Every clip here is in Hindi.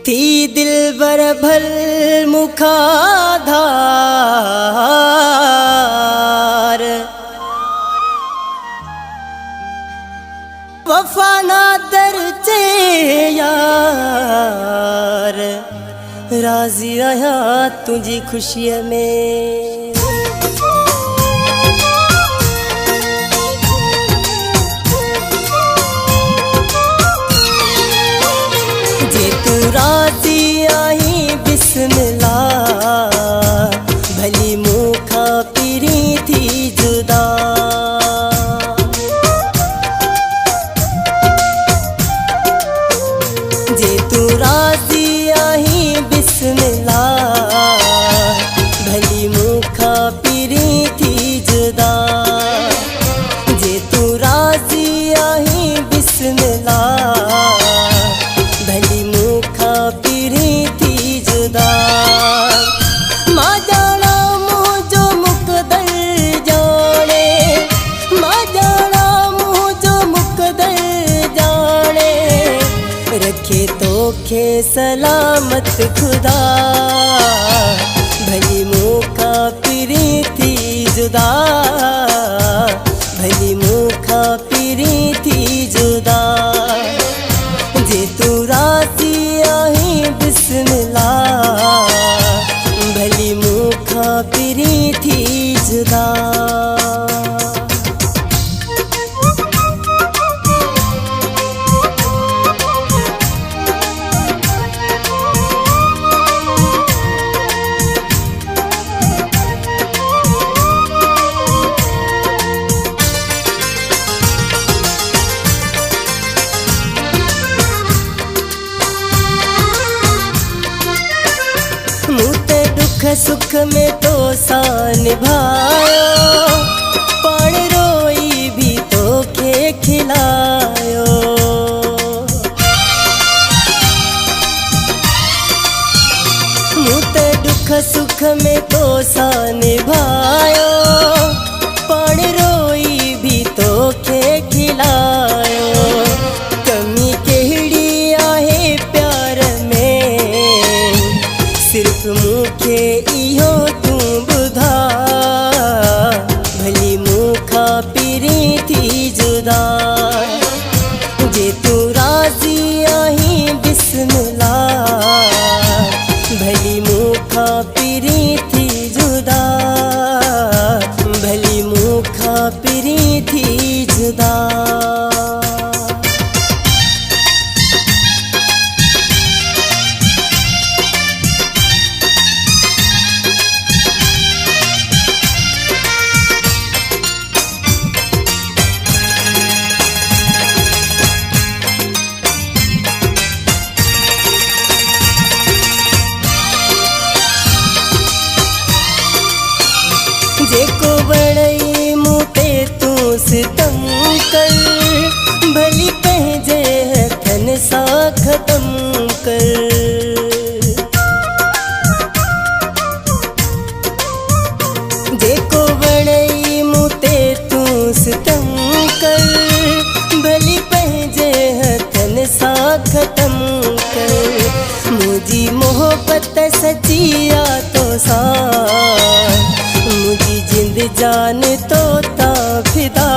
थी दिल बर भल मुखाधार वफा ना दर चे यार राजी आया तुझी खुशी में जे तू राजी आई बिस्मिल्लाह भली मुखा पिरी थी जुदा जे तू राजी आई बिस्मिल्लाह भली मुखा पिरी थी जुदा जे तू राजी आई बिस्मिल्लाह भली मुखा पिरी थी जुदा मां जाना मुझो मुकदर जाने मां जाना मुझो मुकदर जाने रखे तो खे सलामत खुदा भली मुखा पिरी थी जुदा भली मुखा पिरी थी जुदा जे तू राजी आई बिस्मिल्लाह भली मुखा पिरी थी जुदा मुते दुख सुख में तो सा निभायो पण रोई भी तो खे खिलायो मुते दुख सुख में तो सा निभायो पण रोई भी तो खे खिलायो कमी केड़ी आहे प्यार में सिर्फ मुखे इहो तू बुधा भली मुखा पिरी थी जुदा जे तू राजी आई बिस्मिल्लाह भली मुखा पिरी थी जुदा भली मुखा पिरी थी जुदा जेको बड़ई मुते तू सितम कर भली पंहिंजे हथन सां ख़त्म कर जेको बड़ई मुते तू सितम कर भली पंहिंजे हथन सां ख़त्म कर मुझी मोहब्बत सची आ तो सां मुझी जिंद जान तो ता फिदा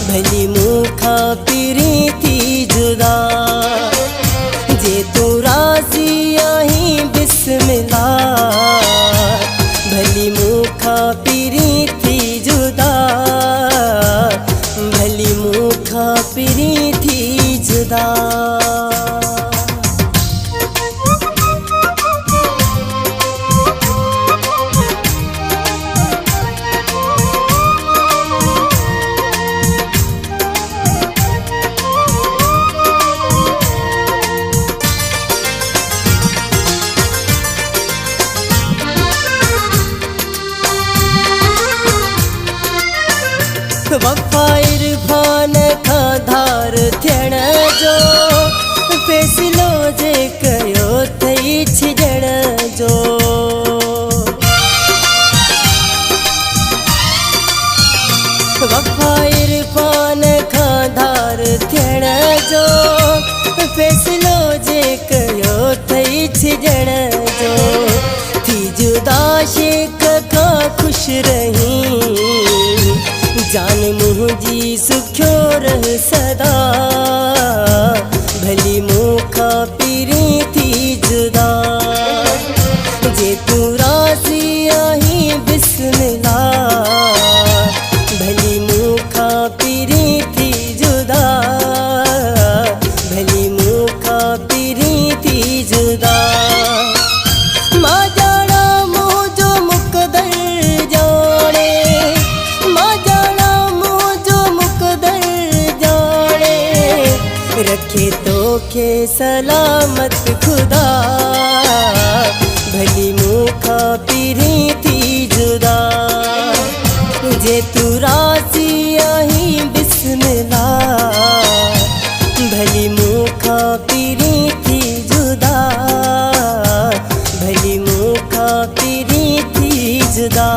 भली मुखा पिरी थी जुदा जे तू राजी आई बिस्मिल्लाह भली मुखा पिरी थी जुदा भली मुखा पिरी थी जुदा वफा इरफान खां धार थियण जो फैसलो जे कयो थई छिजण जो वफा इरफान खां धार थियण जो फैसलो जे रही जान मुझी सुख्यो रह सदा भली मुखा पीरी थी जुदा जे तू राजी आई बिस्मिल्लाह भली मुखा पीरी थी जुदा भली मुखा पीरी थी जुदा मां जाना मुझो मुकदर जाने मां जाना मुझो मुकदर जाने रखे तो के सलामत खुदा भली मुखा पीरी थी जुदा जे तू राजी आई बिस्मिल्लाह भली मुखा पीरी थी जुदा भली मुखा पीरी थी जुदा।